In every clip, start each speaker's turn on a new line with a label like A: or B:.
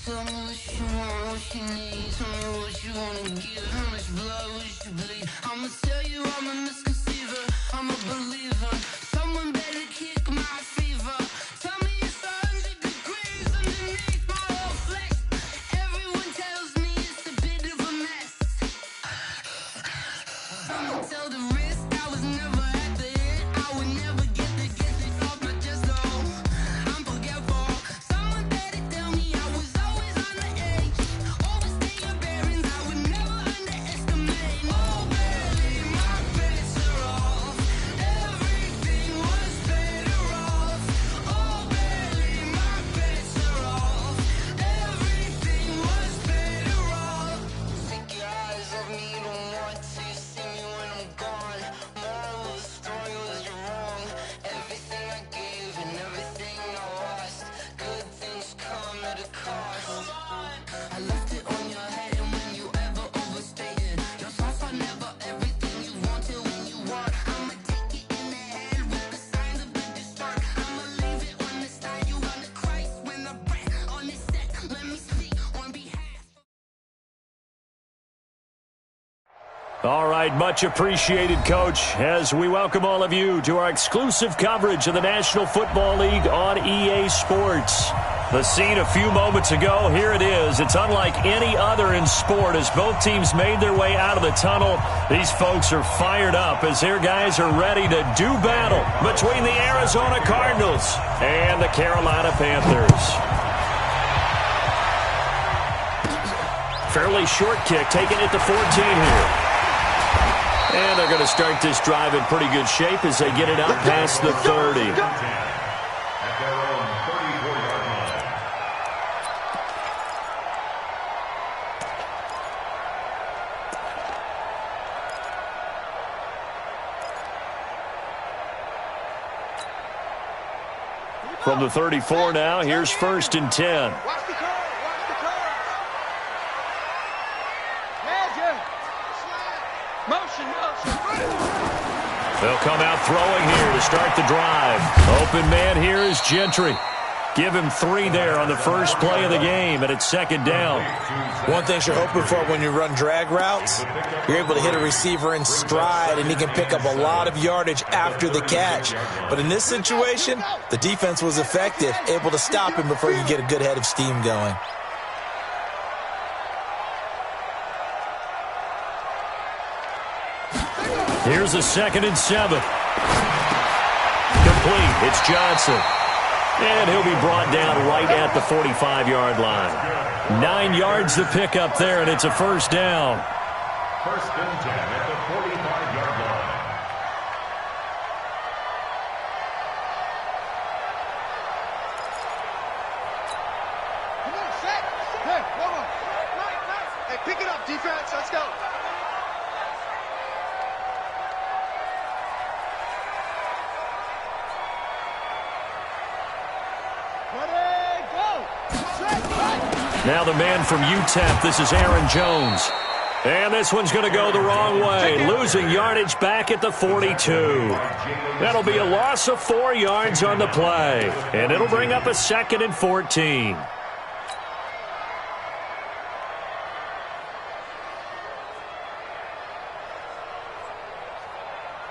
A: Tell me what you want, what you need. Tell me what you wanna give. How much blood would you bleed? I'ma tell you I'm a misconceiver. I'm a believer. Someone better kick my fever. Tell me it's 100 degrees underneath my whole flesh. Everyone tells me it's a bit of a mess. I'ma tell the risk I was never at the end. I would never get this off my chest. No, I'm forgetful. Someone better tell me I was always on the edge. Overstay your bearings, I would never underestimate. Oh baby, my bets are off. Everything was better off. Oh baby, my bets are off. Everything was better off. Take your eyes off me, don't want to see me when I'm gone. Moral of the story was you're wrong. Everything I gave and everything I lost. Good things come at a cost. I left it on your head, and when you ever overstated, your thoughts are never everything you wanted when you want. I'ma take it in the head with the signs of the distort. I'ma leave it on the side. You run the Christ when the breath on this set. Let me speak on behalf.
B: All right, much appreciated, Coach, as we welcome all of you to our exclusive coverage of the National Football League on EA Sports. The scene a few moments ago, here it is. It's unlike any other in sport as both teams made their way out of the tunnel. These folks are fired up as their guys are ready to do battle between the Arizona Cardinals and the Carolina Panthers. Fairly short kick, taking it to 14 here. And they're going to start this drive in pretty good shape as they get it out past the 30. From the 34 now, here's 1st and 10. They'll come out throwing here to start the drive. Open man here is Gentry. Give him 3 there on the first play of the game, and it's 2nd down.
C: One thing you're hoping for when you run drag routes, you're able to hit a receiver in stride, and he can pick up a lot of yardage after the catch. But in this situation, the defense was effective, able to stop him before you get a good head of steam going.
B: Here's a 2nd and 7. Complete. It's Johnson. And he'll be brought down right at the 45-yard line. 9 yards to pick up there, and it's a 1st down.
D: 1st and 10 at the 45-yard line.
E: Come on, set. Hey, hold on. Hey, pick it up, defense. Let's go.
B: Now the man from UTEP, this is Aaron Jones. And this one's going to go the wrong way, losing yardage back at the 42. That'll be a loss of 4 yards on the play, and it'll bring up a 2nd and 14.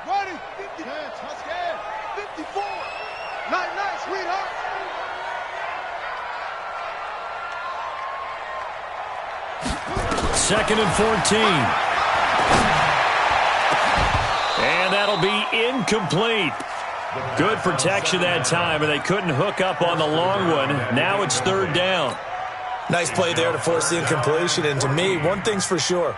E: Ready, 50. Touchdown, 54. Night, sweetheart.
B: Second and 14. And that'll be incomplete. Good protection that time, and they couldn't hook up on the long one. Now it's 3rd down.
C: Nice play there to force the incompletion, and to me, one thing's for sure.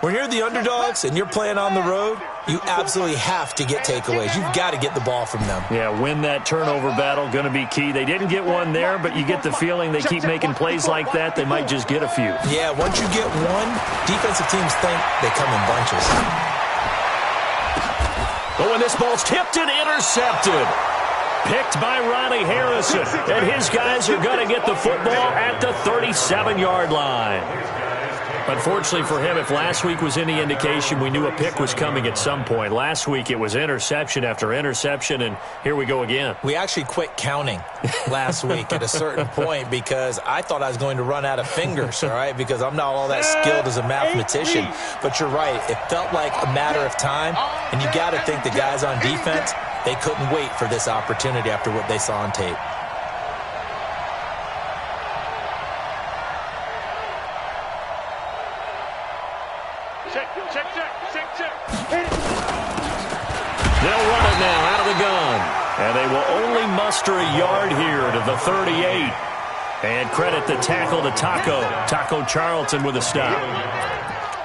C: When you're the underdogs and you're playing on the road, you absolutely have to get takeaways. You've got to get the ball from them.
B: Yeah, win that turnover battle, going to be key. They didn't get one there, but you get the feeling they keep making plays like that, they might just get a few.
C: Yeah, once you get one, defensive teams think they come in bunches.
B: But when this ball's tipped and intercepted. Picked by Ronnie Harrison. And his guys are going to get the football at the 37-yard line. Unfortunately for him, if last week was any indication, we knew a pick was coming at some point. Last week it was interception after interception, and here we go again.
C: We actually quit counting last week at a certain point because I thought I was going to run out of fingers, all right, because I'm not all that skilled as a mathematician. But you're right. It felt like a matter of time, and you got to think the guys on defense, they couldn't wait for this opportunity after what they saw on tape.
B: They'll run it now out of the gun. And they will only muster a yard here to the 38. And credit the tackle to Taco Charlton with a stop.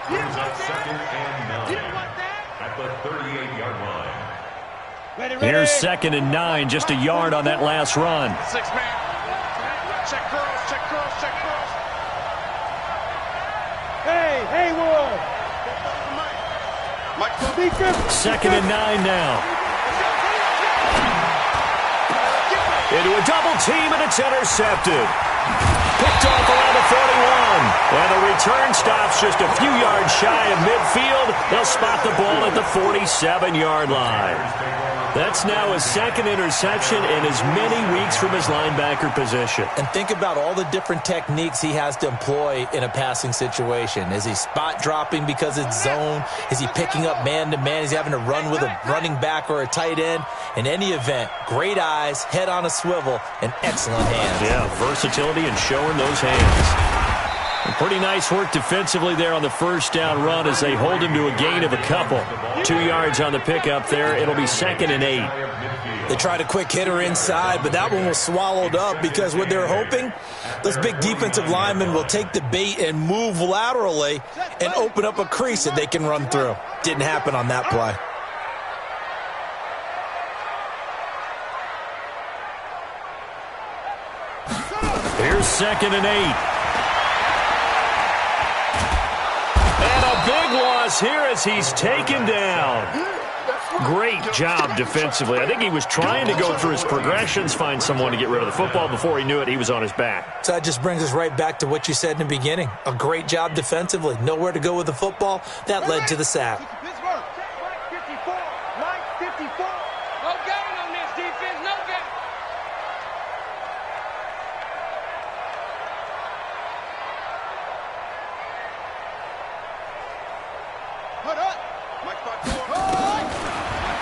D: Brings up 2nd and 9 at the 38-yard line.
B: Here's 2nd and 9, just a yard on that last run.
E: 6-man. Check girls, check girls, check girls. Hey, Will. Mike,
B: 2nd and 9 now. Into a double team, and it's intercepted. Picked off around the 41. And the return stops just a few yards shy of midfield. They'll spot the ball at the 47-yard line. That's now his 2nd interception in as many weeks from his linebacker position.
C: And think about all the different techniques he has to employ in a passing situation. Is he spot dropping because it's zone? Is he picking up man-to-man? Is he having to run with a running back or a tight end? In any event, great eyes, head on a swivel, and excellent hands.
B: Yeah, versatility and showing those hands. And pretty nice work defensively there on the first down run as they hold him to a gain of a couple. 2 yards on the pickup there. It'll be 2nd and 8.
C: They tried a quick hitter inside, but that one was swallowed up because what they're hoping, those big defensive linemen will take the bait and move laterally and open up a crease that they can run through. Didn't happen on that play.
B: Here's 2nd and 8. Big loss here as he's taken down. Great job defensively. I think he was trying to go through his progressions, find someone to get rid of the football. Before he knew it, he was on his back.
C: So that just brings us right back to what you said in the beginning. A great job defensively. Nowhere to go with the football. That led to the sack.
E: No gain on this defense, no gain.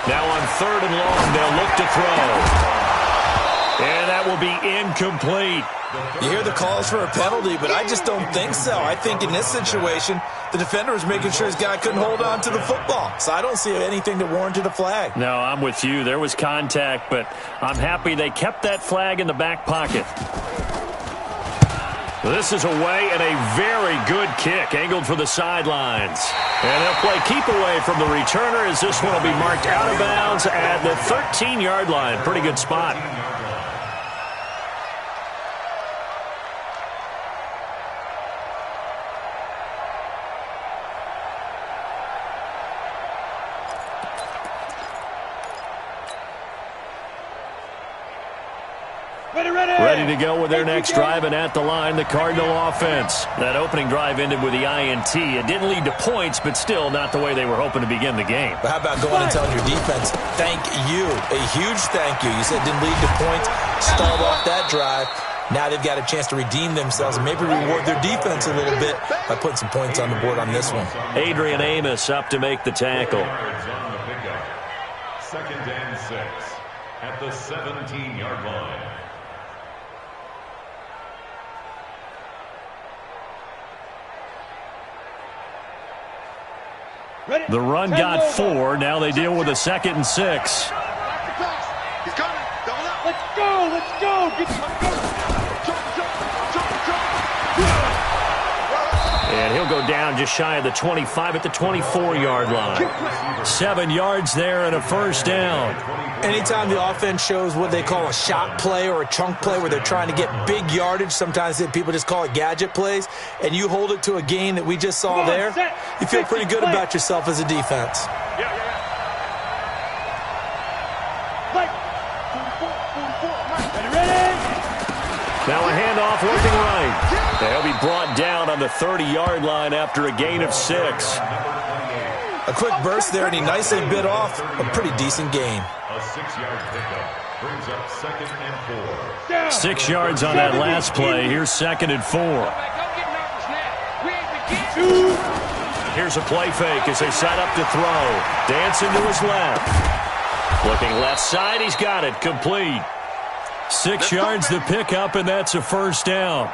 B: Now on 3rd and long, they'll look to throw. And that will be incomplete.
C: You hear the calls for a penalty, but I just don't think so. I think in this situation, the defender was making sure his guy couldn't hold on to the football. So I don't see anything that warranted a flag.
B: No, I'm with you. There was contact, but I'm happy they kept that flag in the back pocket. This is away and a very good kick, angled for the sidelines. And they'll play keep away from the returner as this one will be marked out of bounds at the 13-yard line. Pretty good spot. Ready to go with their next drive, and at the line, the Cardinal offense. That opening drive ended with the INT. It didn't lead to points, but still not the way they were hoping to begin the game.
C: But how about going and telling your defense, thank you, a huge thank you. You said it didn't lead to points, stalled off that drive. Now they've got a chance to redeem themselves and maybe reward their defense a little bit by putting some points on the board on this one.
B: Adrian Amos up to make the tackle.
D: 2nd and 6 at the 17-yard line.
B: The run got 4. Now they deal with a 2nd and 6.
E: He's coming. Double up. Let's go. Let's go. Get
B: And he'll go down just shy of the 25 at the 24-yard line. 7 yards there and a first down.
C: Anytime the offense shows what they call a shot play or a chunk play where they're trying to get big yardage, sometimes people just call it gadget plays, and you hold it to a gain that we just saw there, you feel pretty good about yourself as a defense.
B: Now a handoff looking right. They'll be brought down on the 30-yard line after a gain of 6.
C: A quick burst there, and he nicely bit off a pretty decent gain.
D: A 6-yard pickup brings up 2nd and 4.
B: 6 yards on that last play. Here's 2nd and 4. Here's a play fake as they set up to throw. Dancing to his left. Looking left side, he's got it. Complete. 6 yards to pick up, and that's a first down.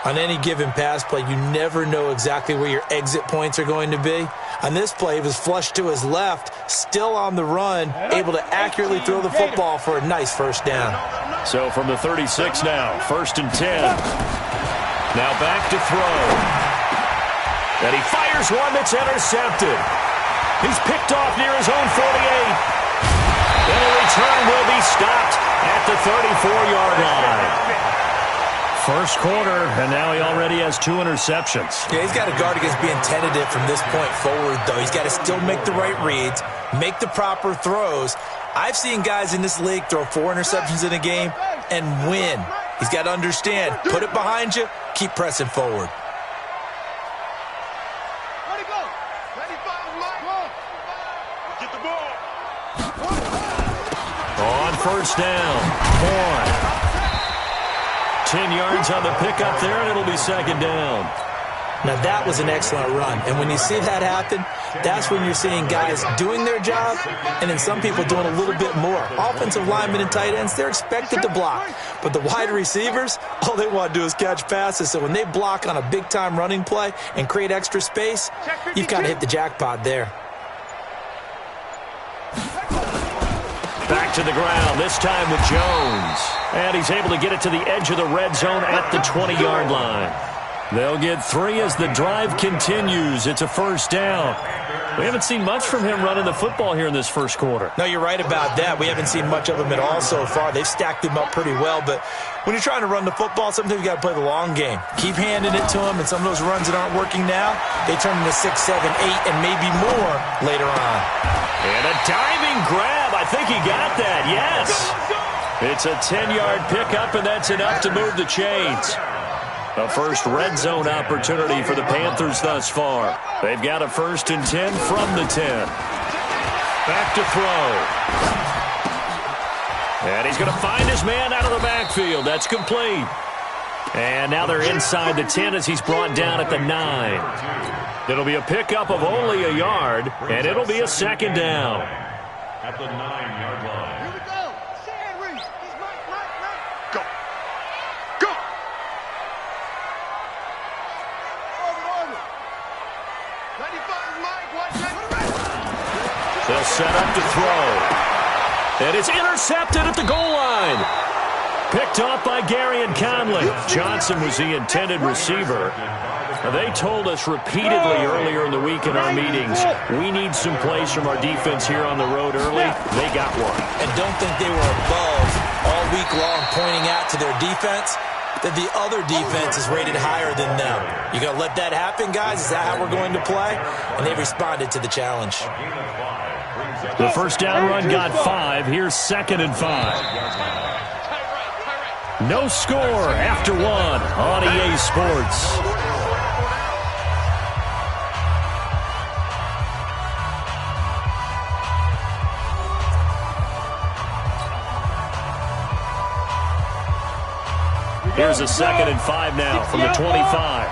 C: On any given pass play, you never know exactly where your exit points are going to be. On this play, he was flushed to his left, still on the run, able to accurately throw the football for a nice first down.
B: So from the 36 now, 1st and 10. Now back to throw. And he fires one that's intercepted. He's picked off near his own 48. And a return will be stopped at the 34-yard line. First quarter, and now he already has 2 interceptions.
C: Yeah, he's got to guard against being tentative from this point forward, though. He's got to still make the right reads, make the proper throws. I've seen guys in this league throw 4 interceptions in a game and win. He's got to understand, put it behind you, keep pressing forward.
E: Ready, go. Ready, fire, Mike. Get the ball.
B: On first down, 10 yards on the pickup there, and it'll be 2nd down.
C: Now, that was an excellent run. And when you see that happen, that's when you're seeing guys doing their job and then some people doing a little bit more. Offensive linemen and tight ends, they're expected to block. But the wide receivers, all they want to do is catch passes. So when they block on a big-time running play and create extra space, you've got to hit the jackpot there.
B: Back to the ground, this time with Jones. And he's able to get it to the edge of the red zone at the 20-yard line. They'll get 3 as the drive continues. It's a first down. We haven't seen much from him running the football here in this first quarter.
C: No, you're right about that. We haven't seen much of him at all so far. They've stacked him up pretty well, but when you're trying to run the football, sometimes you got to play the long game. Keep handing it to him, and some of those runs that aren't working now, they turn into 6, 7, 8, and maybe more later on.
B: And a diving grab. I think he got that, yes. It's a 10-yard pickup, and that's enough to move the chains. A first red zone opportunity for the Panthers thus far. They've got a 1st and 10 from the 10. Back to throw. And he's going to find his man out of the backfield. That's complete. And now they're inside the 10 as he's brought down at the 9. It'll be a pickup of only a yard, and it'll be a 2nd down.
D: At the 9-yard line.
E: Here we go. Stand, Reese. He's right. Go. Go. Over. 95, Mike. Watch that.
B: They'll set up to throw. And it's intercepted at the goal line. Picked off by Gary and Conley. Johnson was the intended receiver. They told us repeatedly earlier in the week in our meetings, we need some plays from our defense here on the road early. They got one.
C: And don't think they were above all week long pointing out to their defense that the other defense is rated higher than them. You got to let that happen, guys? Is that how we're going to play? And they responded to the challenge.
B: The first down run got 5. Here's 2nd and 5. No score after 1 on EA Sports. Here's a 2nd and 5 now from the 25.
E: Tight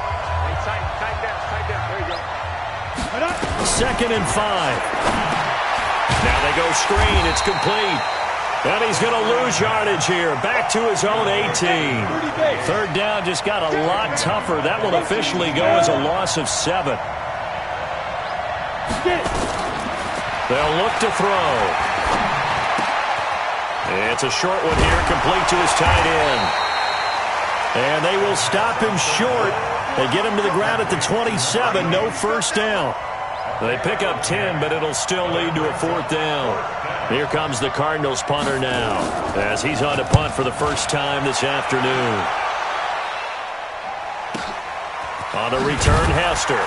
E: down. There you go.
B: 2nd and 5. Now they go screen. It's complete. And he's going to lose yardage here. Back to his own 18. 3rd down just got a lot tougher. That will officially go as a loss of 7. They'll look to throw. It's a short one here, complete to his tight end. And they will stop him short. They get him to the ground at the 27. No first down. They pick up 10, but it'll still lead to a 4th down. Here comes the Cardinals punter now as he's on to punt for the first time this afternoon. On a return, Hester.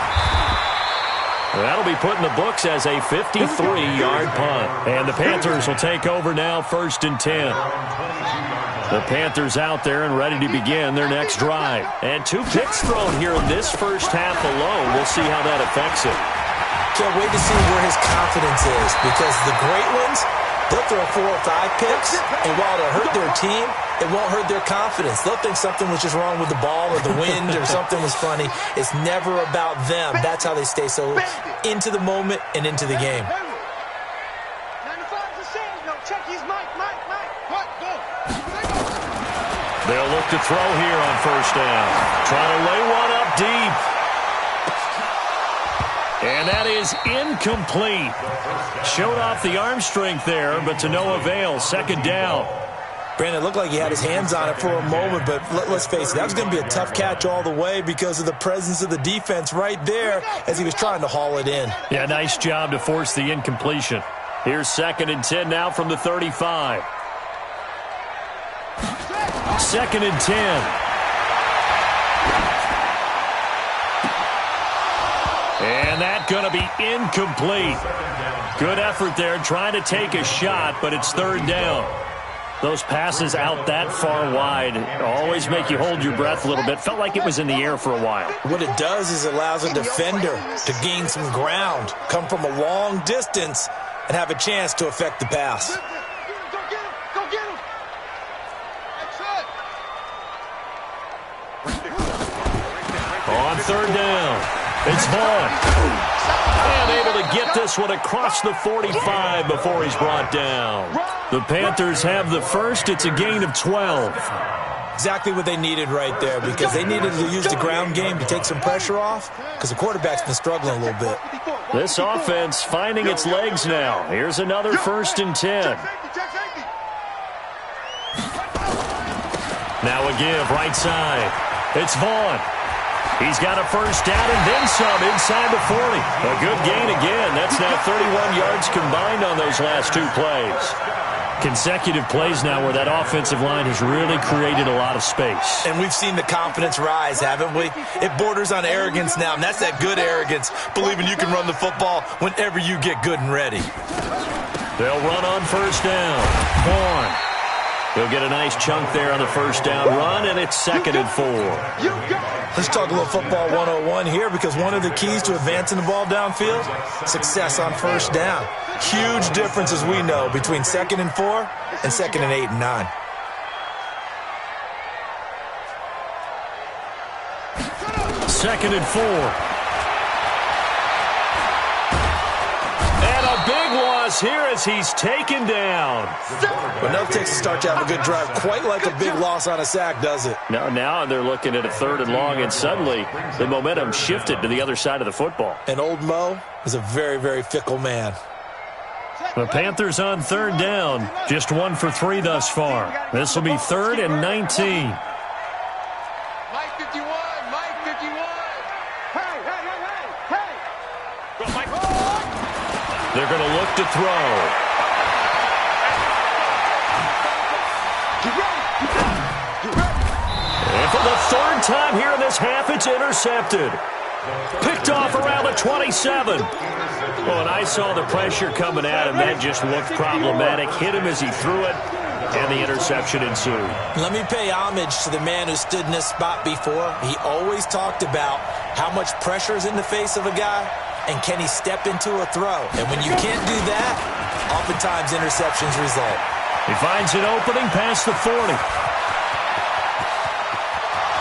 B: That'll be put in the books as a 53-yard punt. And the Panthers will take over now, 1st and 10. The Panthers out there and ready to begin their next drive. And 2 picks thrown here in this first half alone. We'll see how that affects it.
C: Can't wait to see where his confidence is, because the great ones, they'll throw 4 or 5 picks, and while it'll hurt their team, it won't hurt their confidence. They'll think something was just wrong with the ball or the wind or something was funny. It's never about them. That's how they stay so into the moment and into the game.
E: 95%. No, check his mic. What? Go.
B: They'll look to throw here on first down. Trying to lay one up deep. And that is incomplete. Showed off the arm strength there, but to no avail. Second down.
C: Brandon, it looked like he had his hands on it for a moment, but let's face it, that was going to be a tough catch all the way because of the presence of the defense right there as he was trying to haul it in.
B: Yeah, nice job to force the incompletion. Here's 2nd and 10 now from the 35. 2nd and 10. And that's going to be incomplete. Good effort there, trying to take a shot, but it's 3rd down. Those passes out that far wide always make you hold your breath a little bit. Felt like it was in the air for a while.
C: What it does is it allows a defender to gain some ground, come from a long distance, and have a chance to affect the pass.
E: Go get him.
B: On 3rd down, it's Vaughn. And able to get this one across the 45 before he's brought down. The Panthers have the first. It's a gain of 12.
C: Exactly what they needed right there, because they needed to use the ground game to take some pressure off, because the quarterback's been struggling a little bit.
B: This offense finding its legs now. Here's another 1st and 10. Now a give right side. It's Vaughn. He's got a first down and then some inside the 40. A good gain again. That's now 31 yards combined on those last 2 plays. Consecutive plays now where that offensive line has really created a lot of space.
C: And we've seen the confidence rise, haven't we? It borders on arrogance now, and that's that good arrogance, believing you can run the football whenever you get good and ready.
B: They'll run on first down. Vaughn. He'll get a nice chunk there on the first down run, and it's 2nd and 4.
C: Let's talk a little football 101 here, because one of the keys to advancing the ball downfield, success on first down. Huge difference, as we know, between 2nd and 4 and 2nd and 8 and 9.
B: Second and 4. And a big loss here as he's taken down.
C: But enough takes to start to have a good drive. Quite like a big loss on a sack, does it?
B: Now they're looking at a 3rd and long, and suddenly the momentum shifted to the other side of the football.
C: And old Mo is a very, very fickle man.
B: The Panthers on 3rd down. Just 1 for 3 thus far. This will be 3rd and 19.
E: Mike 51. Hey. Go, Mike.
B: They're going to look to throw. And for the 3rd time here in this half, it's intercepted. Picked off around the 27. Oh, and I saw the pressure coming at him. That just looked problematic. Hit him as he threw it, and the interception ensued.
C: Let me pay homage to the man who stood in this spot before. He always talked about how much pressure is in the face of a guy, and can he step into a throw. And when you can't do that, oftentimes interceptions result.
B: He finds an opening past the 40.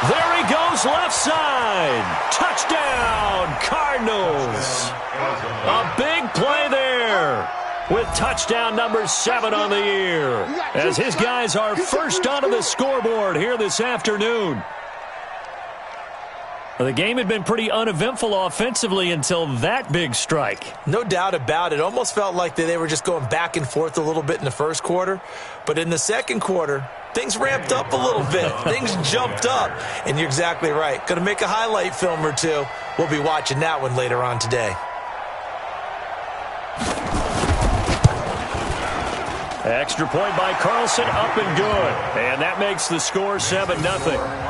B: There he goes, left side. Touchdown, Cardinals. A big play there with touchdown number 7 on the year, as his guys are first onto the scoreboard here this afternoon. The game had been pretty uneventful offensively until that big strike.
C: No doubt about it. Almost felt like they were just going back and forth a little bit in the first quarter. But in the second quarter, things ramped up a little bit. Things jumped up. And you're exactly right. Going to make a highlight film or 2. We'll be watching that one later on today.
B: Extra point by Carlson, up and good. And that makes the score 7-0.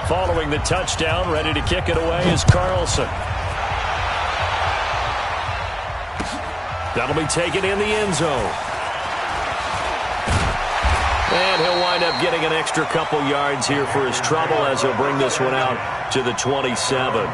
B: Following the touchdown, ready to kick it away is Carlson. That'll be taken in the end zone. And he'll wind up getting an extra couple yards here for his trouble as he'll bring this one out to the 27.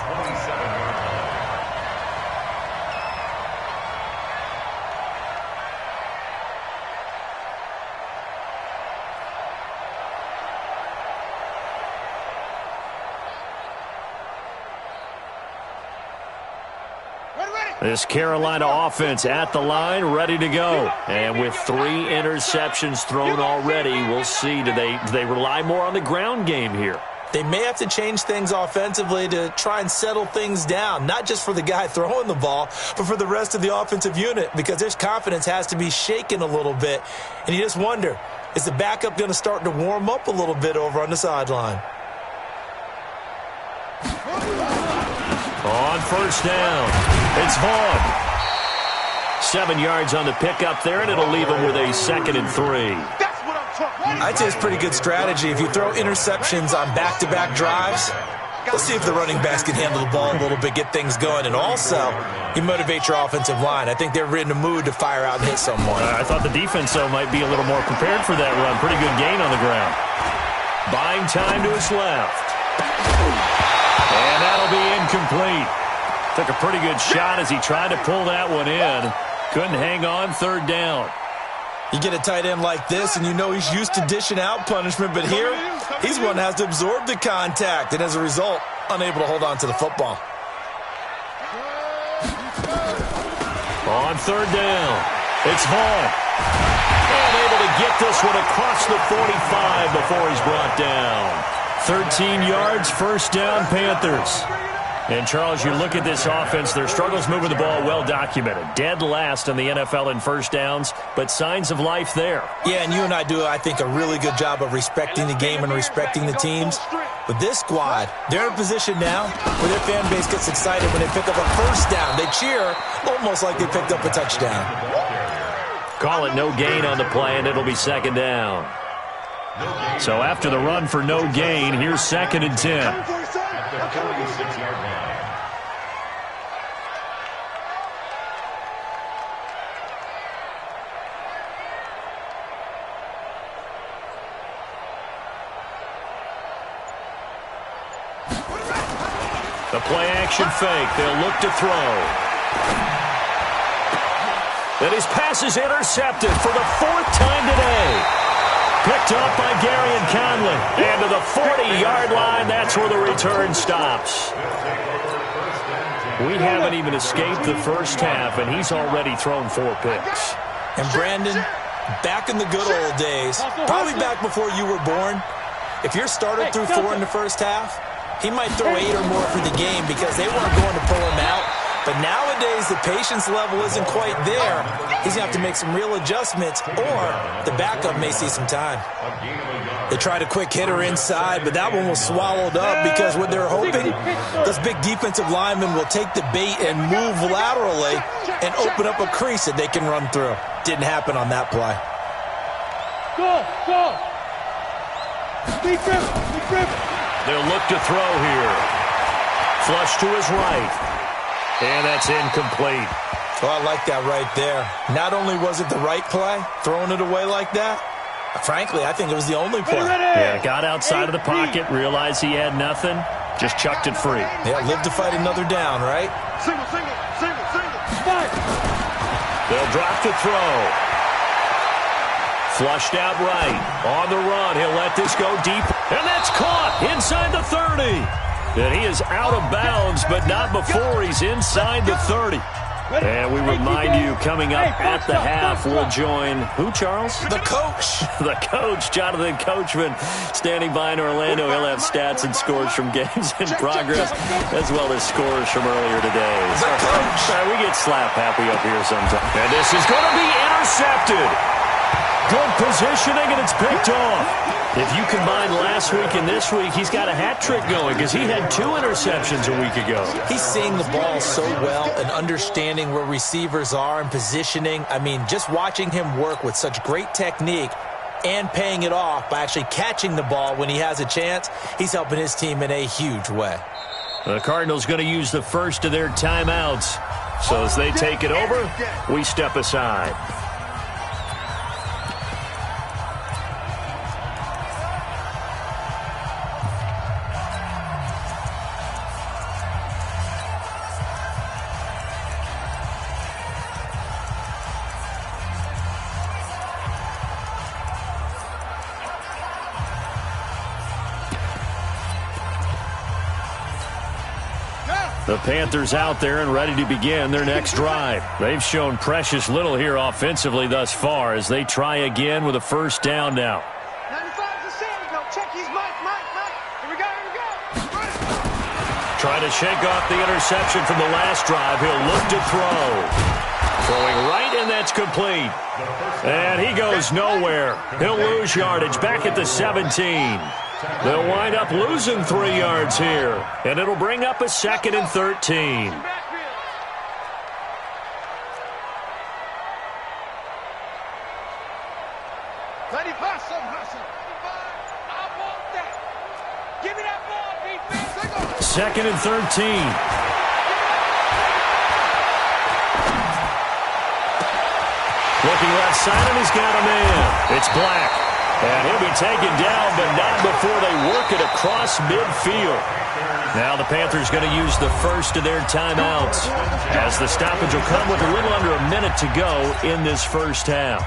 B: This Carolina offense at the line, ready to go. And with 3 interceptions thrown already, we'll see. Do they rely more on the ground game here?
C: They may have to change things offensively to try and settle things down, not just for the guy throwing the ball, but for the rest of the offensive unit, because his confidence has to be shaken a little bit. And you just wonder, is the backup going to start to warm up a little bit over on the sideline?
B: On first down, it's Vaughn. 7 yards on the pickup there, and it'll leave him with a 2nd and 3.
E: That's what I'm talking about.
C: I'd say it's pretty good strategy. If you throw interceptions on back-to-back drives, let's see if the running backs can handle the ball a little bit, get things going, and also you motivate your offensive line. I think they're in the mood to fire out and hit someone.
B: I thought the defense, though, might be a little more prepared for that run. Pretty good gain on the ground. Buying time to his left. And that'll be incomplete. Took a pretty good shot as he tried to pull that one in. Couldn't hang on, 3rd down.
C: You get a tight end like this, and you know he's used to dishing out punishment, but here, he's one that has to absorb the contact, and as a result, unable to hold on to the football.
B: On 3rd down, it's Vaughn. And able to get this one across the 45 before he's brought down. 13 yards, 1st down, Panthers. And, Charles, you look at this offense, their struggles moving the ball well documented. Dead last in the NFL in 1st downs, but signs of life there.
C: Yeah, and you and I do, I think, a really good job of respecting the game and respecting the teams. But this squad, they're in a position now where their fan base gets excited when they pick up a 1st down. They cheer almost like they picked up a touchdown.
B: Call it no gain on the play, and it'll be 2nd down. So after the run for no gain, here's 2nd and 10.
D: At the 46-yard line.
B: The play-action fake. They'll look to throw. And his pass is intercepted for the 4th time today. Picked up by Gary and Conley. And to the 40-yard line, that's where the return stops. We haven't even escaped the first half, and he's already thrown 4 picks.
C: And Brandon, back in the good old days, probably back before you were born, if your starter threw 4 in the first half, he might throw 8 or more for the game because they weren't going to pull him out. But nowadays, the patience level isn't quite there. He's going to have to make some real adjustments, or the backup may see some time. They tried a quick hitter inside, but that one was swallowed up because what they're hoping, those big defensive linemen will take the bait and move laterally and open up a crease that they can run through. Didn't happen on that play.
E: Go! Big grip!
B: They'll look to throw here. Flush to his right. And that's incomplete.
C: Oh, I like that right there. Not only was it the right play, throwing it away like that, frankly, I think it was the only play.
B: Yeah, got outside of the pocket, realized he had nothing, just chucked it free.
C: Yeah, live to fight another down, right?
E: Single. Fight!
B: They'll drop to throw. Flushed out right. On the run, he'll let this go deep. And that's caught inside the 30. And he is out of bounds, but not before he's inside the 30. And we remind you, coming up at the half, we'll join who, Charles?
C: The coach.
B: The coach, Jonathan Coachman, standing by in Orlando. He'll have stats and scores from games in progress, as well as scores from earlier today.
C: The coach.
B: We get slap happy up here sometimes. And this is going to be intercepted. Good positioning, and it's picked off. If you combine last week and this week, he's got a hat trick going because he had 2 interceptions a week ago.
C: He's seeing the ball so well and understanding where receivers are and positioning. I mean, just watching him work with such great technique and paying it off by actually catching the ball when he has a chance, he's helping his team in a huge way.
B: The Cardinals going to use the first of their timeouts. So as they take it over, we step aside. The Panthers out there and ready to begin their next drive. They've shown precious little here offensively thus far as they try again with a first down now.
E: 95 to Sandy. Check his mic. Here we go.
B: Trying to shake off the interception from the last drive. He'll look to throw. Throwing right, and that's complete. And he goes nowhere. He'll lose yardage back at the 17. They'll wind up losing 3 yards here, and it'll bring up a 2nd and 13.
E: Let him hustle. I want that. Give me that ball, defense.
B: 2nd and 13. Looking left side, and he's got a man. It's Black. And he'll be taken down, but not before they work it across midfield. Now the Panthers going to use the first of their timeouts, as the stoppage will come with a little under a minute to go in this first half.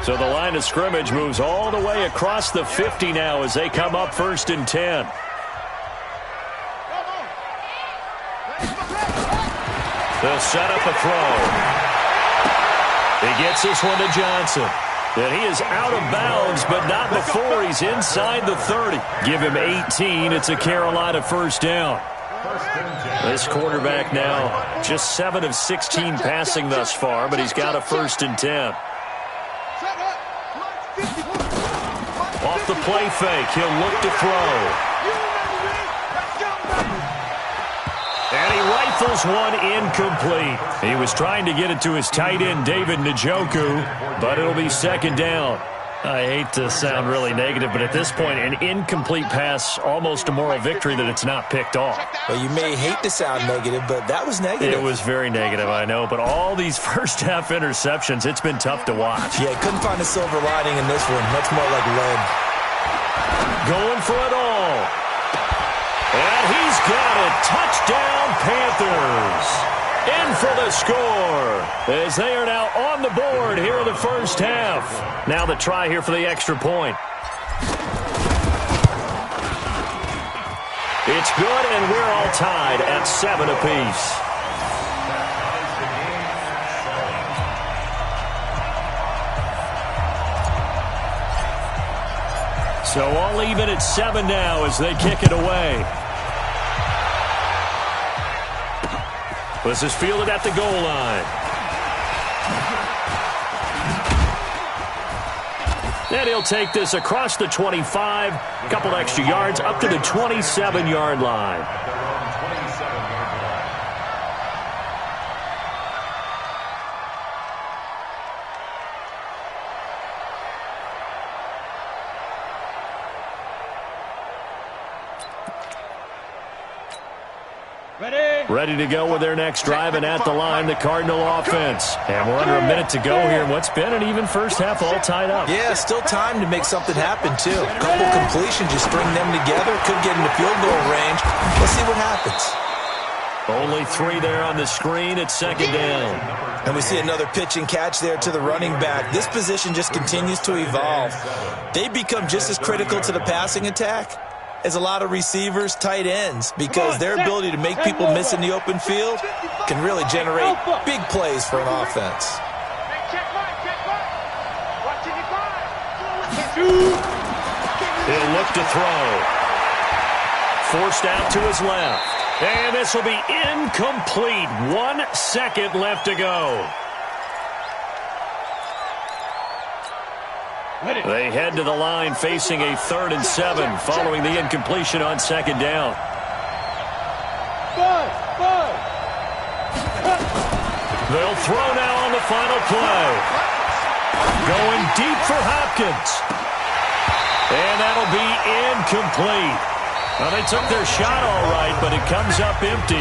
B: So the line of scrimmage moves all the way across the 50 now as they come up 1st and 10. They'll set up a throw. He gets this one to Johnson. And he is out of bounds, but not before he's inside the 30. Give him 18. It's a Carolina first down. This quarterback now just 7 of 16 passing thus far, but he's got a 1st and 10. Off the play fake, he'll look to throw. And he rifles one incomplete. He was trying to get it to his tight end, David Njoku, but it'll be 2nd down. I hate to sound really negative, but at this point, an incomplete pass, almost a moral victory that it's not picked off.
C: Well, you may hate to sound negative, but that was negative.
B: It was very negative, I know, but all these first-half interceptions, it's been tough to watch.
C: Yeah, couldn't find a silver lining in this one. Much more like lead.
B: Going for it all. And he's got it. Touchdown, Panthers. In for the score as they are now on the board here in the first half. Now the try here for the extra point. It's good, and we're all tied at 7 apiece. So all even at 7 now as they kick it away. This is fielded at the goal line. And he'll take this across the 25, a couple extra yards up to the 27-yard line. Ready to go with their next drive, and at the line, the Cardinal offense. And we're under a minute to go here in what's been an even first half, all tied up.
C: Yeah, still time to make something happen, too. A couple completions, you string them together, could get into field goal range. Let's see what happens.
B: Only 3 there on the screen at 2nd down.
C: And we see another pitch and catch there to the running back. This position just continues to evolve. They become just as critical to the passing attack as a lot of receivers, tight ends, because their ability to make people miss in the open field can really generate big plays for an offense.
B: He'll look to throw. Forced out to his left. And this will be incomplete. 1 second left to go. They head to the line facing a 3rd and 7 following the incompletion on 2nd down. They'll throw now on the final play. Going deep for Hopkins. And that'll be incomplete. Well, they took their shot all right, but it comes up empty,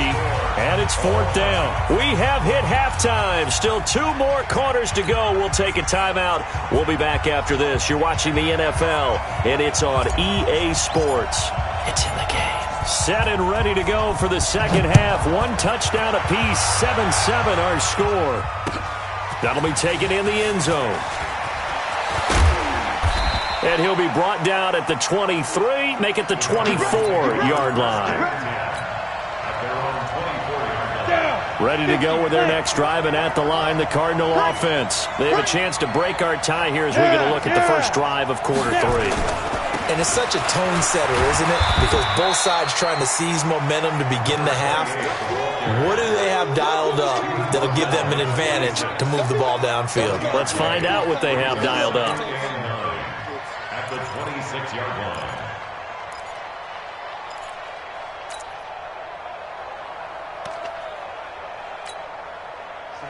B: and it's 4th down. We have hit halftime. Still 2 more quarters to go. We'll take a timeout. We'll be back after this. You're watching the NFL, and it's on EA Sports. It's in the game. Set and ready to go for the second half. 1 touchdown apiece, 7-7 our score. That'll be taken in the end zone. And he'll be brought down at the 23, make it the 24-yard line. Ready to go with their next drive, and at the line, the Cardinal offense. They have a chance to break our tie here as we get a look at the first drive of quarter 3.
C: And it's such a tone setter, isn't it? Because both sides trying to seize momentum to begin the half. What do they have dialed up that'll give them an advantage to move the ball downfield?
B: Let's find out what they have dialed up.
D: At the 26-yard line.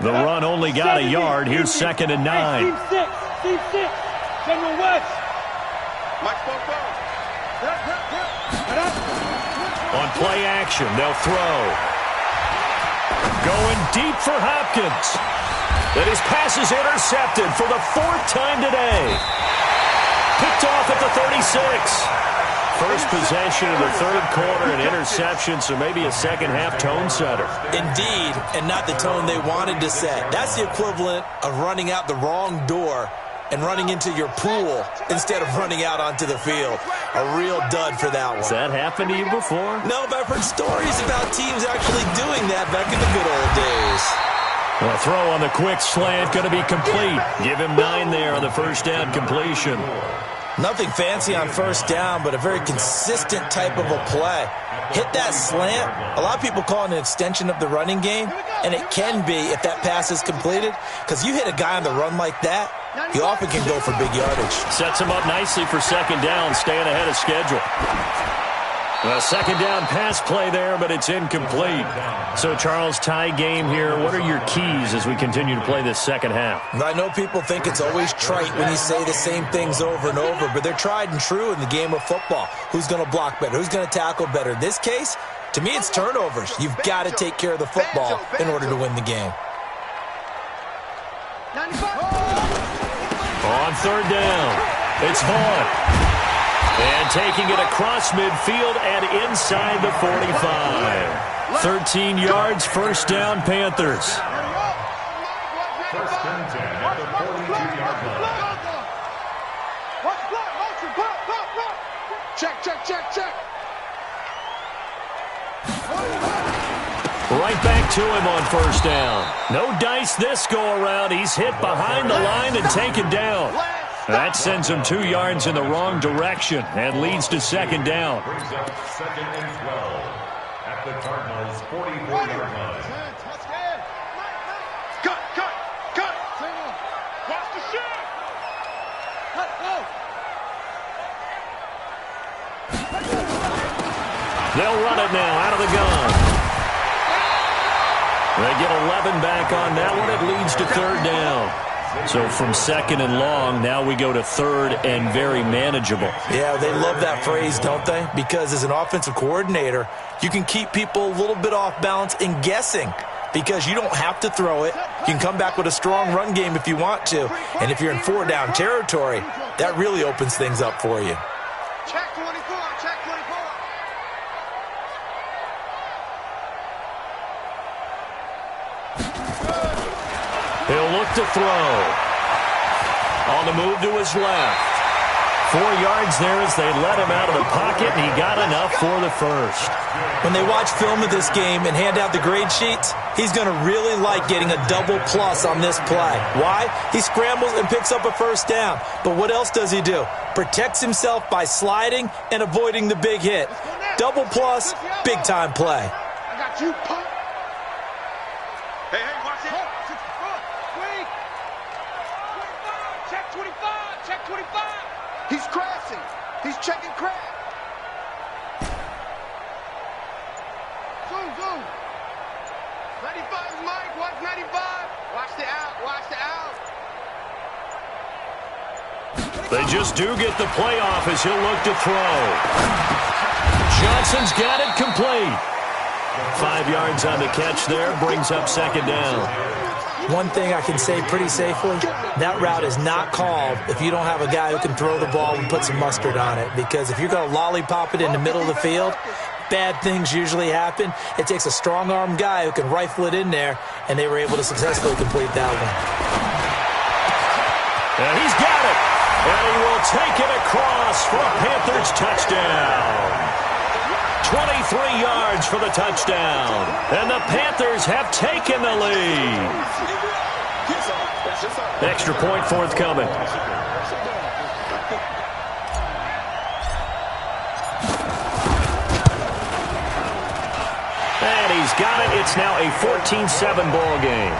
B: The run only got a yard. Here's 2nd and 9.
E: Team 6. General West. Mike Popo.
B: On play action, they'll throw. Going deep for Hopkins. And his pass is intercepted for the 4th time today. Picked off at the 36. First possession of the 3rd quarter, an interception, so maybe a second-half tone setter.
C: Indeed, and not the tone they wanted to set. That's the equivalent of running out the wrong door and running into your pool instead of running out onto the field. A real dud for that one.
B: Has that happened to you before?
C: No, but I've heard stories about teams actually doing that back in the good old days.
B: Well, throw on the quick slant, going to be complete. Give him 9 there on the first down completion.
C: Nothing fancy on first down, but a very consistent type of a play. Hit that slant. A lot of people call it an extension of the running game, and it can be if that pass is completed, because you hit a guy on the run like that, he often can go for big yardage.
B: Sets him up nicely for 2nd down, staying ahead of schedule. A 2nd down pass play there, but it's incomplete. So, Charles, tie game here. What are your keys as we continue to play this second half?
C: I know people think it's always trite when you say the same things over and over, but they're tried and true in the game of football. Who's going to block better? Who's going to tackle better? In this case, to me, it's turnovers. You've got to take care of the football in order to win the game.
B: On 3rd down, it's Vaughn. And taking it across midfield and inside the 45. 13 yards, 1st down, Panthers.
D: 1st and 10 at the 42-yard line.
E: Check.
B: Right back to him on 1st down. No dice this go-around. He's hit behind the line and taken down. That sends him 2 yards in the wrong direction and leads to 2nd down.
D: Brings up 2nd and 12 at the Cardinals' 44-yard line.
E: Cut. Watch the shot. Go.
B: They'll run it now out of the gun. They get 11 back on that one. It leads to 3rd down. So from 2nd and long, now we go to 3rd and very manageable.
C: Yeah, they love that phrase, don't they? Because as an offensive coordinator, you can keep people a little bit off balance and guessing because you don't have to throw it. You can come back with a strong run game if you want to. And if you're in 4-down territory, that really opens things up for you.
E: Check 24.
B: He'll look to throw. On the move to his left. 4 yards there as they let him out of the pocket, and he got enough for the first.
C: When they watch film of this game and hand out the grade sheets, he's going to really like getting a double plus on this play. Why? He scrambles and picks up a 1st down. But what else does he do? Protects himself by sliding and avoiding the big hit. Double plus, big-time play.
E: I got you, punk. Hey, watch it. Wait. 25. Check 25. He's crashing. He's checking crash. Zoom. 95 is Mike. Watch 95. Watch the out.
B: They just do get the playoff as he'll look to throw. Johnson's got it complete. 5 yards on the catch there, brings up second down.
C: One thing I can say pretty safely, that route is not called if you don't have a guy who can throw the ball and put some mustard on it. Because if you're going to lollipop it in the middle of the field, bad things usually happen. It takes a strong-arm guy who can rifle it in there, and they were able to successfully complete that one.
B: And he's got it. And he will take it across for a Panthers touchdown. 23 yards for the touchdown. And the Panthers have taken the lead. Extra point forthcoming. And he's got it. It's now a 14-7 ball game.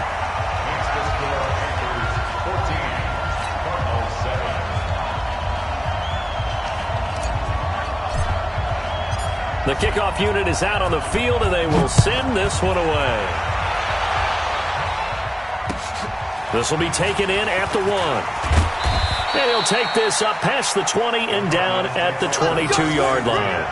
B: The kickoff unit is out on the field, and they will send this one away. This will be taken in at the 1. And he'll take this up past the 20 and down at the 22-yard line.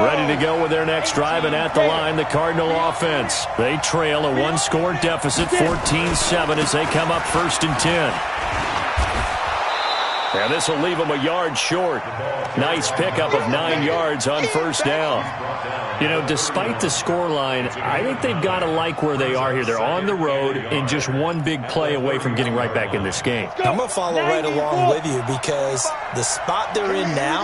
B: Ready to go with their next drive, and at the line, the Cardinal offense. They trail a one-score deficit, 14-7, as they come up 1st and 10. And this will leave them a yard short. Nice pickup of 9 yards on 1st down. You know, despite the scoreline, I think they've got to like where they are here. They're on the road and just one big play away from getting right back in this game.
C: I'm going to follow right along with you because the spot they're in now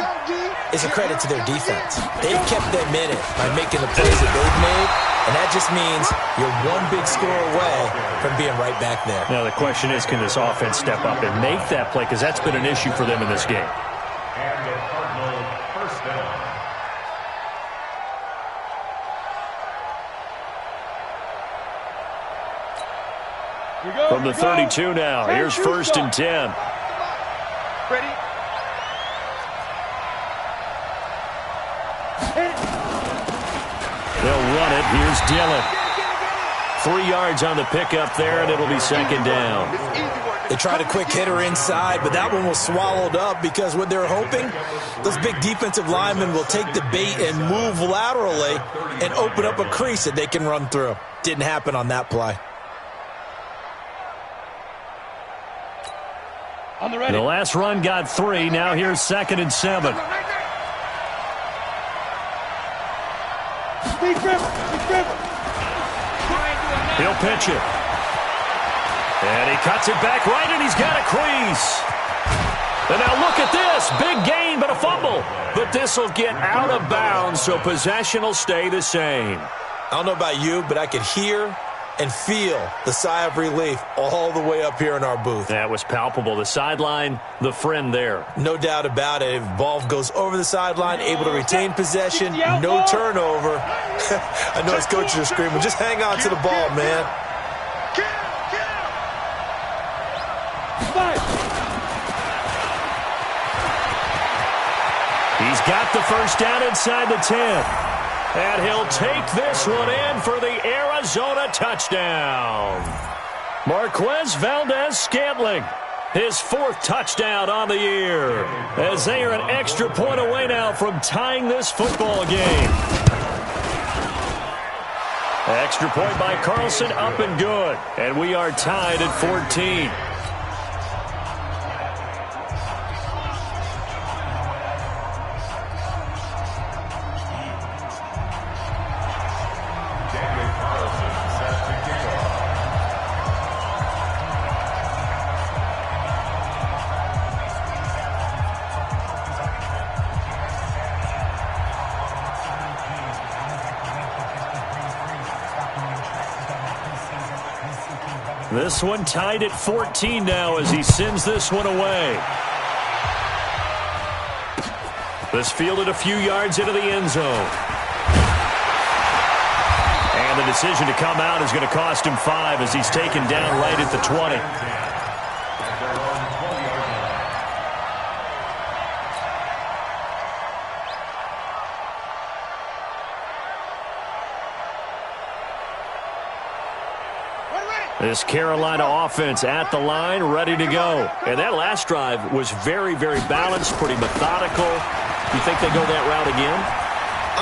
C: is a credit to their defense. They've kept them in it by making the plays that they've made, and that just means you're one big score away from being right back there.
B: Now, the question is, can this offense step up and make that play? Because that's been an issue for them in this game.
D: And the Cardinal first down.
B: From the 32 now, here's 1st and 10.
E: Ready?
B: They'll run it. Here's Dillon. 3 yards on the pickup there, and it'll be second down.
C: They tried a quick hitter inside, but that one was swallowed up because what they're hoping, those big defensive linemen will take the bait and move laterally and open up a crease that they can run through. Didn't happen on that play.
B: The last run got 3. Now here's 2nd and 7. He'll pitch it. And he cuts it back right, and he's got a crease. And now look at this. Big gain, but a fumble. But this will get out of bounds, so possession will stay the same.
C: I don't know about you, but I could hear and feel the sigh of relief all the way up here in our booth.
B: That was palpable. The sideline, the friend there.
C: No doubt about it. If the ball goes over the sideline, able to retain possession, no turnover. I know his coaches are screaming, just hang on to the ball, man.
B: He's got the first down inside the 10. And he'll take this one in for the Arizona touchdown. Marquez Valdez-Scantling, his 4th touchdown on the year, as they are an extra point away now from tying this football game. Extra point by Carlson, up and good. And we are tied at 14. This one tied at 14 now as he sends this one away. This fielded a few yards into the end zone. And the decision to come out is going to cost him 5 as he's taken down right at the 20. This Carolina offense at the line, ready to go. And that last drive was very, very balanced, pretty methodical. You think they go that route again?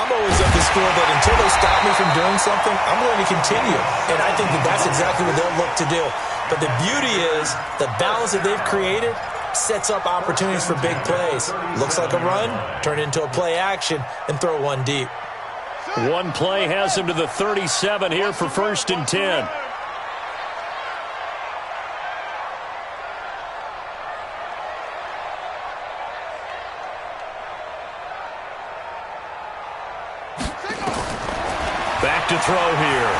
C: I'm always of the school that until they stop me from doing something, I'm going to continue. And I think that that's exactly what they'll look to do. But the beauty is the balance that they've created sets up opportunities for big plays. Looks like a run, turn into a play action, and throw one deep.
B: One play has him to the 37 here for 1st and 10. Back to throw here.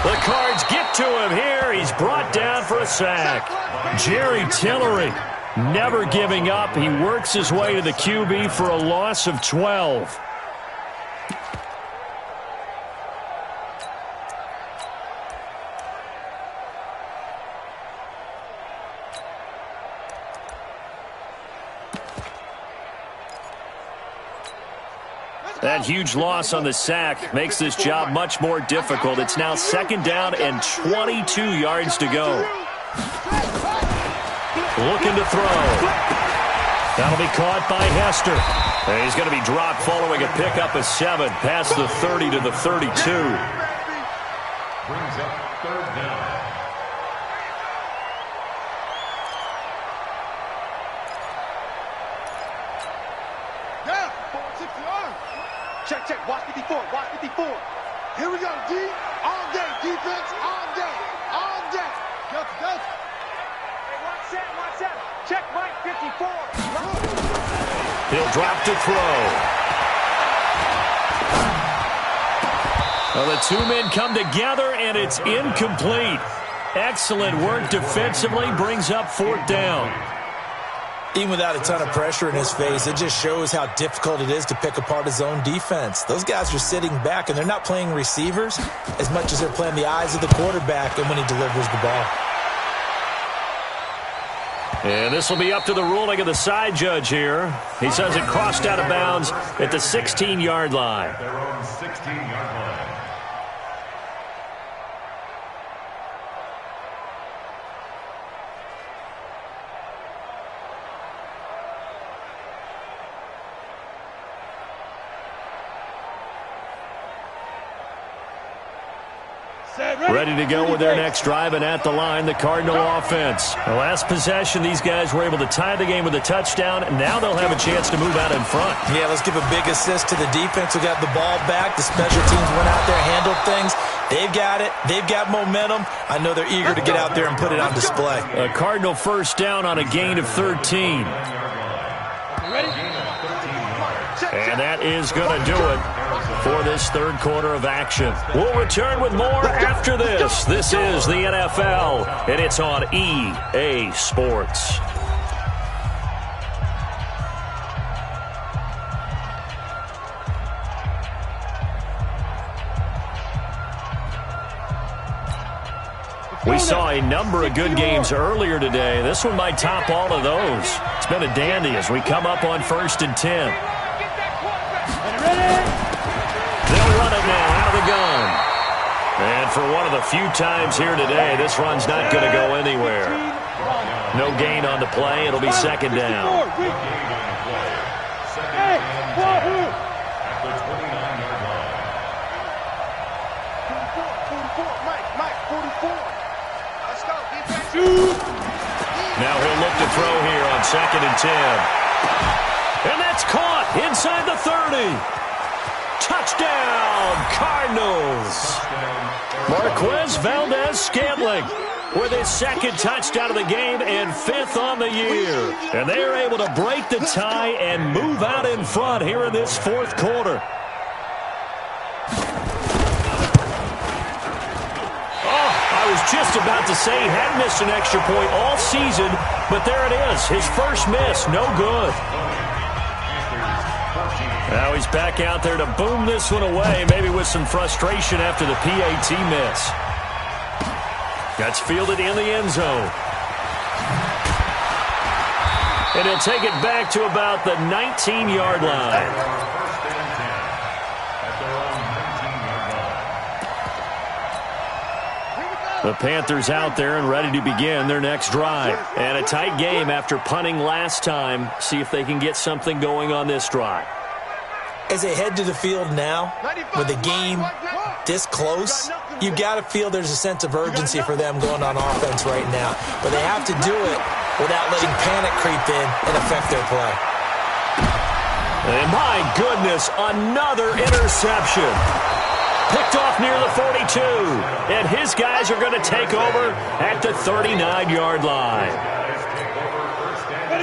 B: The Cards get to him here. He's brought down for a sack. Jerry Tillery never giving up. He works his way to the QB for a loss of 12. That huge loss on the sack makes this job much more difficult. It's now 2nd down and 22 yards to go. Looking to throw. That'll be caught by Hester. And he's going to be dropped following a pickup of 7 past the 30 to the 32.
D: Brings up 3rd down.
E: Check. Watch 54. Here we go, D. All day. Defense, all day. All day. Go. Hey, watch that. Check Mike 54.
B: He'll drop to throw. Well, the two men come together, and it's incomplete. Excellent work defensively. Brings up 4th down.
C: Even without a ton of pressure in his face, it just shows how difficult it is to pick apart his own defense. Those guys are sitting back, and they're not playing receivers as much as they're playing the eyes of the quarterback and when he delivers the ball.
B: And this will be up to the ruling of the side judge here. He says it crossed out of bounds at the 16-yard line.
D: Their own 16-yard line.
B: Ready to go with their next drive, and at the line, the Cardinal offense. The last possession, these guys were able to tie the game with a touchdown, and now they'll have a chance to move out in front.
C: Yeah, let's give a big assist to the defense who got the ball back. The special teams went out there, handled things. They've got it. They've got momentum. I know they're eager to get out there and put it on display.
B: A Cardinal 1st down on a gain of 13. And that is going to do it for this 3rd quarter of action. We'll return with more after this. This is the NFL, and it's on EA Sports. We saw a number of good games earlier today. This one might top all of those. It's been a dandy as we come up on 1st and 10. They'll run it now out of the gun. And for one of the few times here today, this run's not going to go anywhere. No gain on the play. It'll be 2nd down. Now he'll look to throw here on 2nd and 10. And that's caught inside the 30. Touchdown, Cardinals. Marquez Valdez-Scantling with his 2nd touchdown of the game and 5th on the year. And they're able to break the tie and move out in front here in this 4th quarter. I was just about to say he hadn't missed an extra point all season, but there it is. His first miss, no good. Now he's back out there to boom this one away, maybe with some frustration after the PAT miss. That's fielded in the end zone. And he'll take it back to about the 19-yard line. The Panthers out there and ready to begin their next drive. And a tight game after punting last time. See if they can get something going on this drive.
C: As they head to the field now, with the game this close, you've got to feel there's a sense of urgency for them going on offense right now. But they have to do it without letting panic creep in and affect their play.
B: And my goodness, another interception. Picked off near the 42. And his guys are going to take over at the 39-yard line.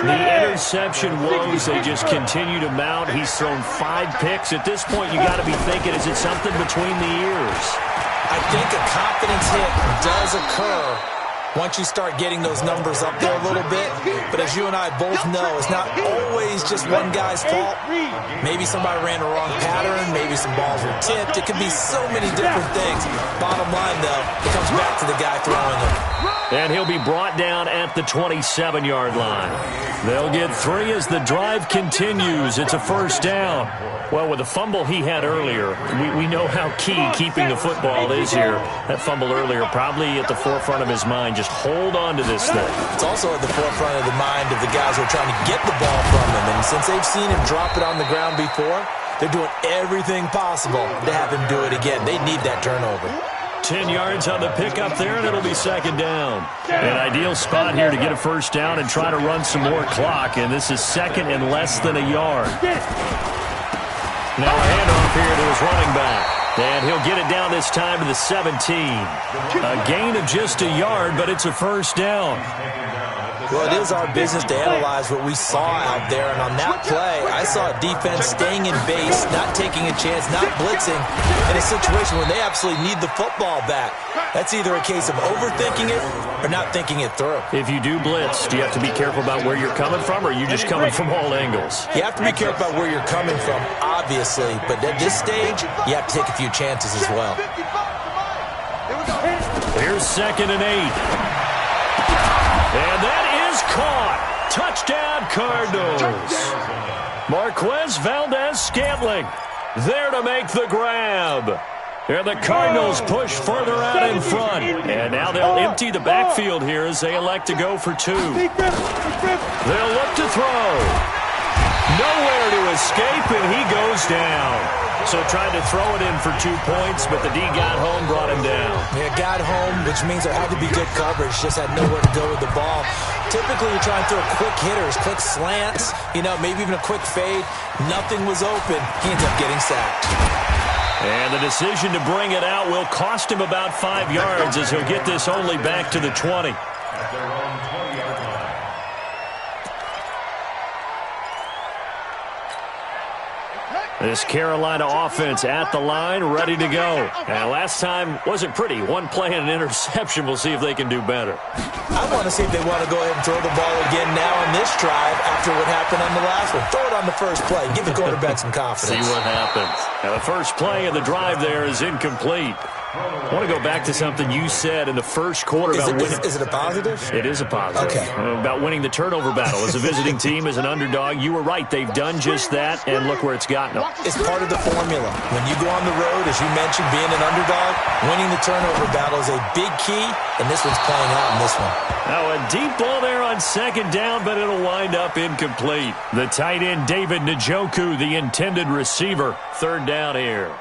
B: The interception woes, they just continue to mount. He's thrown 5 picks. At this point, you got to be thinking, is it something between the ears?
C: I think a confidence hit does occur once you start getting those numbers up there a little bit. But as you and I both know, it's not always just one guy's fault. Maybe somebody ran a wrong pattern. Maybe some balls were tipped. It could be so many different things. Bottom line, though, it comes back to the guy throwing them.
B: And he'll be brought down at the 27-yard line. They'll get 3 as the drive continues. It's a first down. Well, with the fumble he had earlier, we know how key keeping the football is here. That fumble earlier probably at the forefront of his mind. Just hold on to this thing.
C: It's also at the forefront of the mind of the guys who are trying to get the ball from him. And since they've seen him drop it on the ground before, they're doing everything possible to have him do it again. They need that turnover.
B: 10 yards on the pickup there, and it'll be second down. An ideal spot here to get a first down and try to run some more clock, and this is second and less than a yard. Now a handoff here to his running back, and he'll get it down this time to the 17. A gain of just a yard, but it's a first down.
C: Well, it is our business to analyze what we saw out there, and on that play, I saw a defense staying in base, not taking a chance, not blitzing, in a situation where they absolutely need the football back. That's either a case of overthinking it or not thinking it through.
B: If you do blitz, do you have to be careful about where you're coming from, or are you just coming from all angles?
C: You have to be careful about where you're coming from, obviously, but at this stage, you have to take a few chances as well.
B: Here's second and 8. And that is caught. Touchdown, Cardinals. Marquez Valdez-Scantling there to make the grab. And the Cardinals push further out in front. And now they'll empty the backfield here as they elect to go for 2. They'll look to throw. Nowhere to escape, and he goes down. So tried to throw it in for 2 points, but the D got home, brought him down.
C: Yeah, got home, which means there had to be good coverage. Just had nowhere to go with the ball. Typically, you're trying to throw quick hitters, quick slants, maybe even a quick fade. Nothing was open. He ends up getting sacked.
B: And the decision to bring it out will cost him about 5 yards as he'll get this only back to the 20. This Carolina offense at the line, ready to go. And last time wasn't pretty. One play and an interception. We'll see if they can do better.
C: I want to see if they want to go ahead and throw the ball again now on this drive after what happened on the last one. Throw it on the first play. Give the quarterback some confidence.
B: See what happens. Now, the first play of the drive there is incomplete. I want to go back to something you said in the first quarter about winning.
C: Is it a positive?
B: It is a positive.
C: Okay.
B: About winning the turnover battle. As a visiting team, as an underdog, you were right. They've done just that, and look where it's gotten them.
C: It's part of the formula. When you go on the road, as you mentioned, being an underdog, winning the turnover battle is a big key, and this one's playing out in this one.
B: Now a deep ball there on second down, but it'll wind up incomplete. The tight end, David Njoku, the intended receiver. Third down here.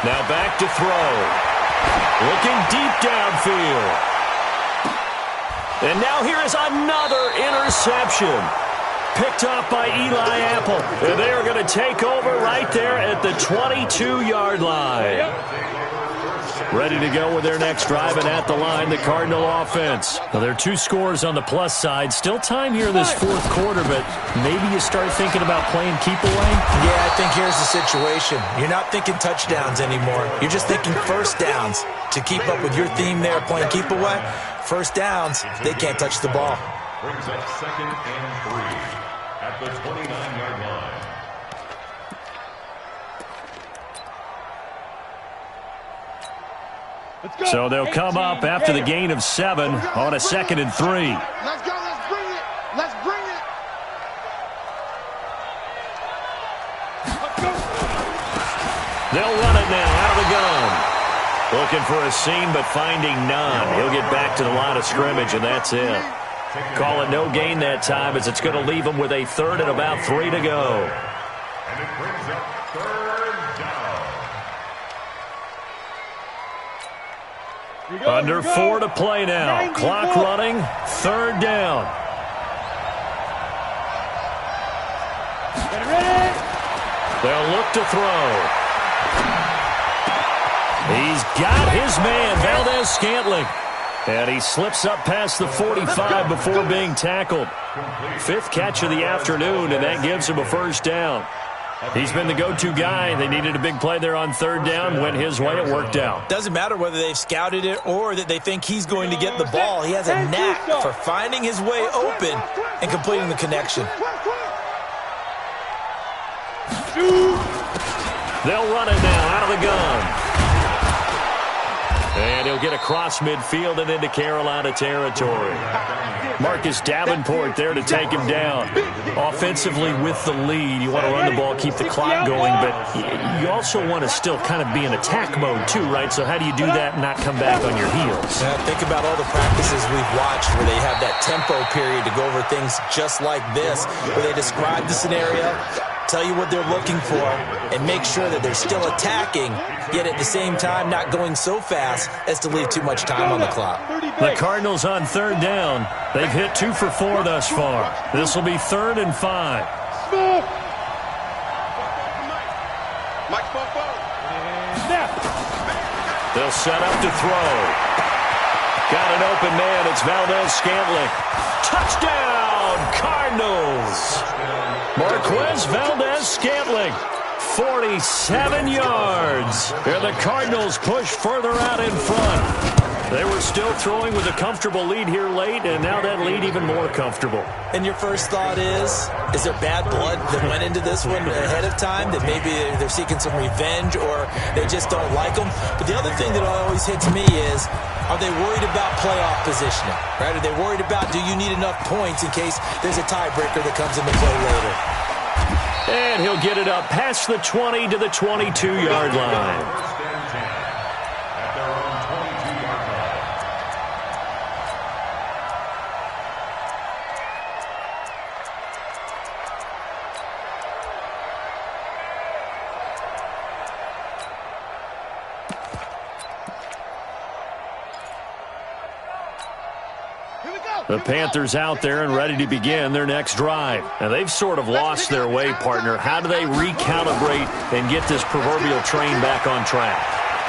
B: Now back to throw. Looking deep downfield. And now here is another interception. Picked off by Eli Apple. And they are going to take over right there at the 22-yard line. Ready to go with their next drive, and at the line, the Cardinal offense. Now, there are 2 scores on the plus side. Still time here in this fourth quarter, but maybe you start thinking about playing keep away?
C: Yeah, I think here's the situation. You're not thinking touchdowns anymore. You're just thinking first downs. To keep up with your theme there, playing keep away, first downs, they can't touch the ball.
D: Brings up second and 3 at the 29-yard line.
B: So they'll come up after the gain of 7 on a second and 3.
E: Let's go. Let's bring it. Let's bring it.
B: They'll run it now out of the gun. Looking for a seam, but finding none. He'll get back to the line of scrimmage, and that's it. Call it no gain that time, as it's going to leave him with a third and about 3 to go.
D: And it brings up third down.
B: Under 4 to play now. Clock running. Third down. They'll look to throw. He's got his man, Valdez-Scantling. And he slips up past the 45 before being tackled. 5th catch of the afternoon, and that gives him a first down. He's been the go-to guy. They needed a big play there on third down. Went his way. It worked out.
C: Doesn't matter whether they've scouted it or that they think he's going to get the ball. He has a knack for finding his way open and completing the connection.
B: They'll run it now out of the gun. And he'll get across midfield and into Carolina territory. Marcus Davenport there to take him down. Offensively with the lead, you want to run the ball, keep the clock going, but you also want to still kind of be in attack mode too, right? So how do you do that and not come back on your heels?
C: Think about all the practices we've watched where they have that tempo period to go over things just like this, where they describe the scenario, tell you what they're looking for, and make sure that they're still attacking, yet at the same time not going so fast as to leave too much time on the clock.
B: The Cardinals on third down. They've hit 2 for 4 thus far. This will be 3rd and 5. They'll set up to throw. Got an open man. It's Valdez-Scantling. Touchdown, Cardinals. Marquez Valdez-Scantling, 47 yards. And the Cardinals push further out in front. They were still throwing with a comfortable lead here late, and now that lead even more comfortable.
C: And your first thought is there bad blood that went into this one ahead of time, that maybe they're seeking some revenge or they just don't like them? But the other thing that always hits me is, are they worried about playoff positioning? Right? Are they worried about, do you need enough points in case there's a tiebreaker that comes into play later?
B: And he'll get it up past the 20 to the 22-yard line. The Panthers out there and ready to begin their next drive. And they've sort of lost their way, partner. How do they recalibrate and get this proverbial train back on track?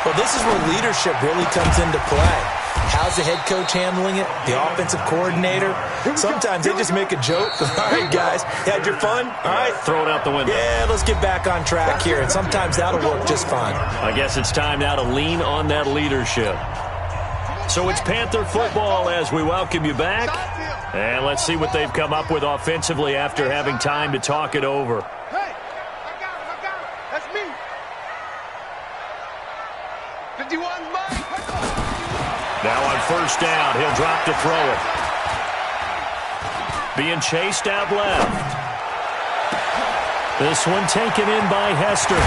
C: Well, this is where leadership really comes into play. How's the head coach handling it? The offensive coordinator? Sometimes they just make a joke. All right, guys, you had your fun? All right.
B: Throw it out the window.
C: Yeah, let's get back on track here. And sometimes that'll work just fine.
B: I guess it's time now to lean on that leadership. So it's Panther football as we welcome you back. And let's see what they've come up with offensively after having time to talk it over.
E: Hey, I got him. That's me. 51 Mike.
B: Now on first down, he'll drop to throw it. Being chased out left. This one taken in by Hester.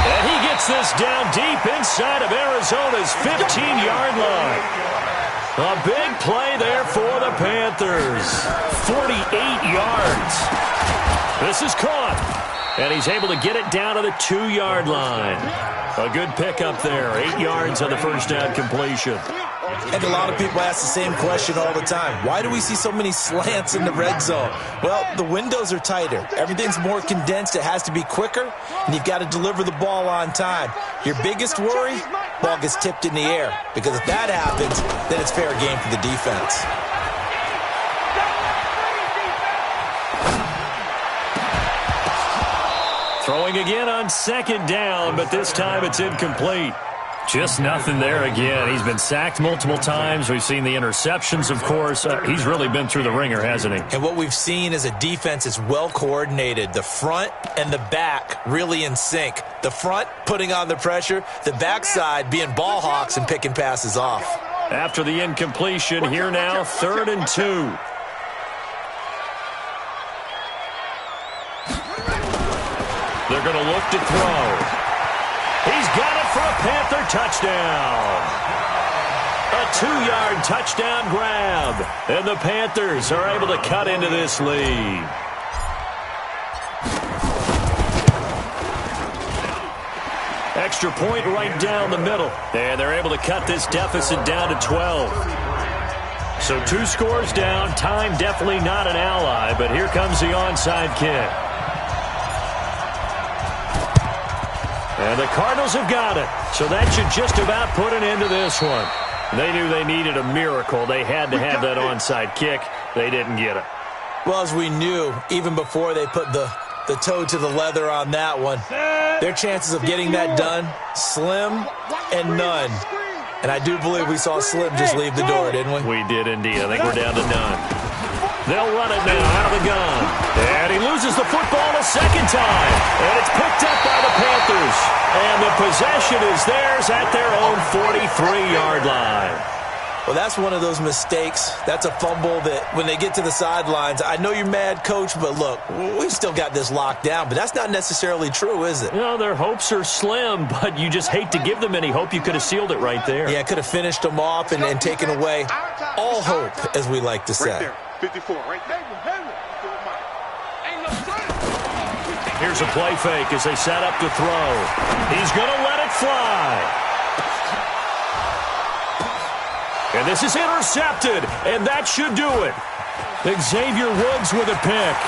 B: And he gets this down deep inside of Arizona's 15-yard line. A big play there for the Panthers. 48 yards. This is caught. And he's able to get it down to the 2-yard line. A good pickup there. 8 yards on the first down completion.
C: And a lot of people ask the same question all the time. Why do we see so many slants in the red zone? Well, the windows are tighter. Everything's more condensed. It has to be quicker, and you've got to deliver the ball on time. Your biggest worry? Ball gets tipped in the air. Because if that happens, then it's fair game for the defense.
B: Throwing again on second down, but this time it's incomplete. Just nothing there again. He's been sacked multiple times. We've seen the interceptions, of course. He's really been through the ringer, hasn't he?
C: And what we've seen is a defense that's well coordinated. The front and the back really in sync. The front putting on the pressure. The backside being ball hawks and picking passes off.
B: After the incompletion, here now, 3rd and 2. They're going to look to throw. He's got it for a Panther touchdown. A 2-yard touchdown grab. And the Panthers are able to cut into this lead. Extra point right down the middle. And they're able to cut this deficit down to 12. So 2 scores down. Time definitely not an ally, but here comes the onside kick. And the Cardinals have got it. So that should just about put an end to this one. They knew they needed a miracle. They had to have that onside kick. They didn't get it.
C: Well, as we knew, even before they put the toe to the leather on that one, their chances of getting that done, slim and none. And I do believe we saw Slim just leave the door, didn't we?
B: We did indeed. I think we're down to none. They'll run it now out of the gun. And he loses the football a second time. And it's picked up by the Panthers. And the possession is theirs at their own 43-yard line.
C: Well, that's one of those mistakes. That's a fumble that when they get to the sidelines, I know you're mad, Coach, but look, we've still got this locked down. But that's not necessarily true, is it?
B: You know, their hopes are slim, but you just hate to give them any hope. You could have sealed it right there.
C: Yeah, could have finished them off and taken away all hope, as we like to say.
E: Right there, 54, right there.
B: Here's a play fake as they set up to throw. He's going to let it fly. And this is intercepted, and that should do it. Xavier Woods with a pick.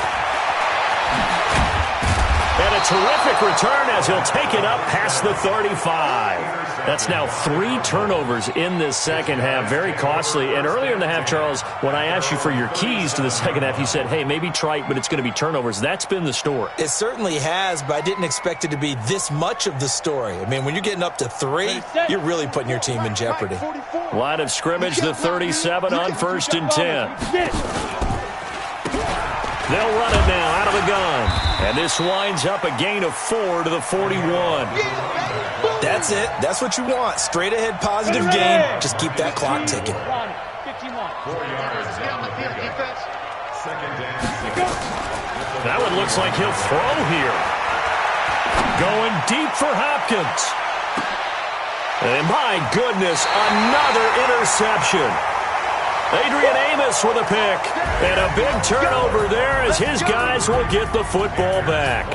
B: And a terrific return as he'll take it up past the 35. That's now 3 turnovers in this second half. Very costly. And earlier in the half, Charles, when I asked you for your keys to the second half, you said, hey, maybe trite, but it's going to be turnovers. That's been the story.
C: It certainly has, but I didn't expect it to be this much of the story. I mean, when you're getting up to 3, you're really putting your team in jeopardy.
B: Line of scrimmage, the 37 on 1st and 10. They'll run it now out of the gun. And this winds up a gain of 4 to the 41.
C: That's it. That's what you want. Straight ahead positive gain. Just keep that clock ticking.
D: 4 yards down the field. Second down.
B: That one looks like he'll throw here. Going deep for Hopkins. And my goodness, another interception. Adrian Amos with a pick. And a big turnover there as his guys will get the football back.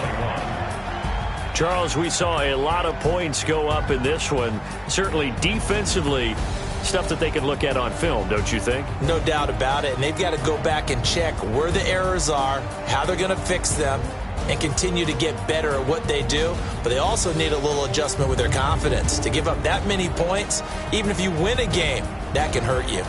B: Charles, we saw a lot of points go up in this one. Certainly defensively, stuff that they can look at on film, don't you think?
C: No doubt about it. And they've got to go back and check where the errors are, how they're going to fix them, and continue to get better at what they do. But they also need a little adjustment with their confidence. To give up that many points, even if you win a game, that can hurt you.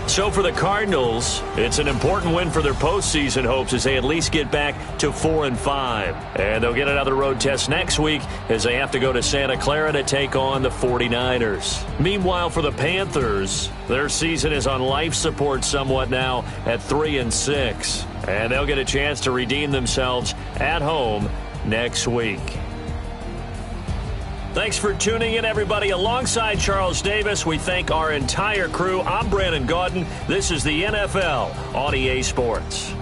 B: So for the Cardinals, it's an important win for their postseason hopes as they at least get back to 4-5. And they'll get another road test next week as they have to go to Santa Clara to take on the 49ers. Meanwhile, for the Panthers, their season is on life support somewhat now at 3-6. And they'll get a chance to redeem themselves at home next week. Thanks for tuning in, everybody. Alongside Charles Davis, we thank our entire crew. I'm Brandon Gaudin. This is the NFL on EA Sports.